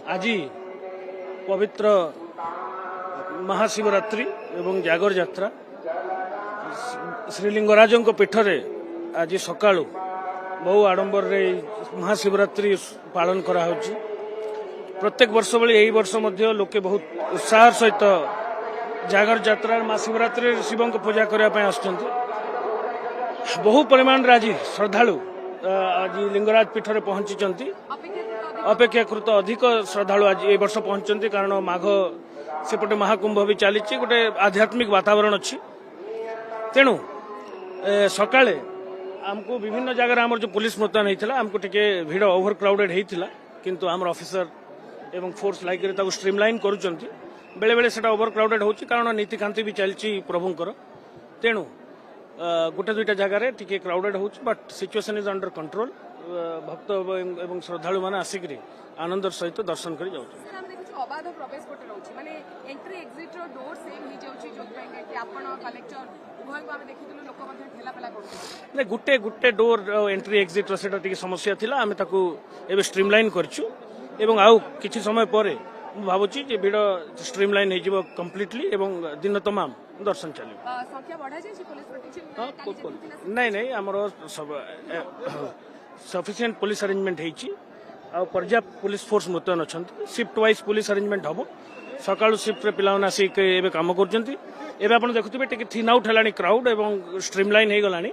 आज पवित्र महाशिवरात्रि एवं जागर यात्रा श्रीलिंगराज पीठरे आज सका बहु आडंबर रे महाशिवरात्रि पालन करा होची। प्रत्येक वर्ष भली यही वर्ष मध्य लोके बहुत उत्साह सहित जागर यात्रा महाशिवरात्रि शिव को पूजा करने आसुचंती। बहु परिमाण रे आज श्रद्धालु आज लिंगराज पीठरे पहुंची अपेक्षाकृत अधिक श्रद्धालु आज ए वर्ष पहुंचती कारण माघ सेपटे महाकुंभ भी चली गोटे आध्यात्मिक वातावरण अच्छी। तेणु सकाळे आमको विभिन्न जगह आम जो पुलिस मुतयन होता आमको टिके भिड़ ओभर क्राउडेड होता किंतु आम ऑफिसर एवं फोर्स लाइक स्ट्रीमलाइन करुँच बेले बेले से ओभर क्राउडेड हो कारण नीतिकांति भी चलती प्रभुंकर। तेणु गोटे दुईटा जगार टिके क्राउडेड हो but situation is under control. भक्त एवं श्रद्धालु मैंने आसिक आनंदर सहित दर्शन कर गोटे गोटे डोर एंट्री एक्जिट से समस्या थिला आमे ताकू एबे स्ट्रीमलाइन करछु एवं आउ किछि समय परे भावुची जे भिड स्ट्रीमलाइन हे जिवो कंप्लीटली एवं दिन तमाम दर्शन चलियो। संख्या बढ़ा जाय पुलिस प्रोटेक्शन नहीं नहीं हमरो सब सफिशिएंट पुलिस अरेंजमेंट हेची आ पर्याप्त पुलिस फोर्स मुतयन अछंती। शिफ्ट वाइज पुलिस अरेंजमेंट हबो। सकाळु शिफ्ट रे पिलावन आसिक एबे काम करजंती। एबे आपण देखुथिबे टिके थिन आउट हेलानी क्राउड एवं स्ट्रीमलाइन हे गलानी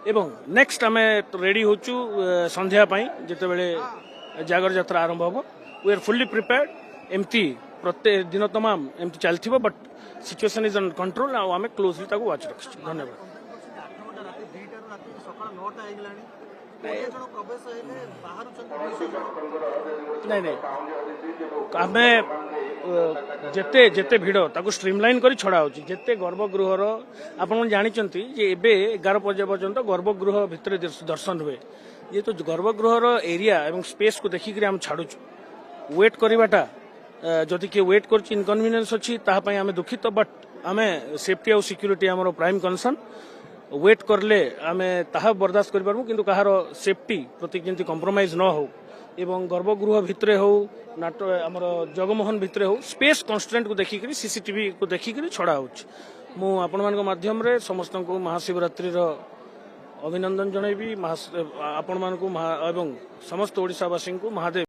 एवं नेक्स्ट आमे रेडी होचु संध्या पई जेते बेले जागर यात्रा आरंभ हबो। We are fully prepared. एमती प्रत्येक दिन तमाम एमती चलथिबो but situation is under control आ आमे क्लोजली ताको वाच रखछु। धन्यवाद। नहीं नहीं आमे जेते जेते भिड़ ताको स्ट्रीमलाइन करी छड़ा होची जेते गर्भगृहर आपण जानिचंती जे एबे 11 बजे पर्यंत गर्भगृह भितर दर्शन हुए। ये तो गर्भगृहर एरिया एवं स्पेस को देखिक हम छाड़ुचु। वेट करवाटा जदि किए वेट कर इनकनविनियंस अच्छी तापाई आमे दुखित बट आमे सेफ्टी और सिक्यूरिटी आमर प्राइम कंसर्न। वेट करले आमे ताहा बर्दाश्त कर पारबो किंतु कहार सेफ्टी प्रति जेंति कंप्रोमाइज न हो एवं गर्भगृह भितरे हो नाटो आमर जगमोहन भितरे हो स्पेस कन्स्ट्रेंट को देखिक सीसीटीवी को देखिक छड़ा होची। मु आपण मान माध्यम रे समस्त को महाशिवरात्रि अभिनंदन जनइबी आपण मान को एवं समस्त ओडिशावासी को महादेव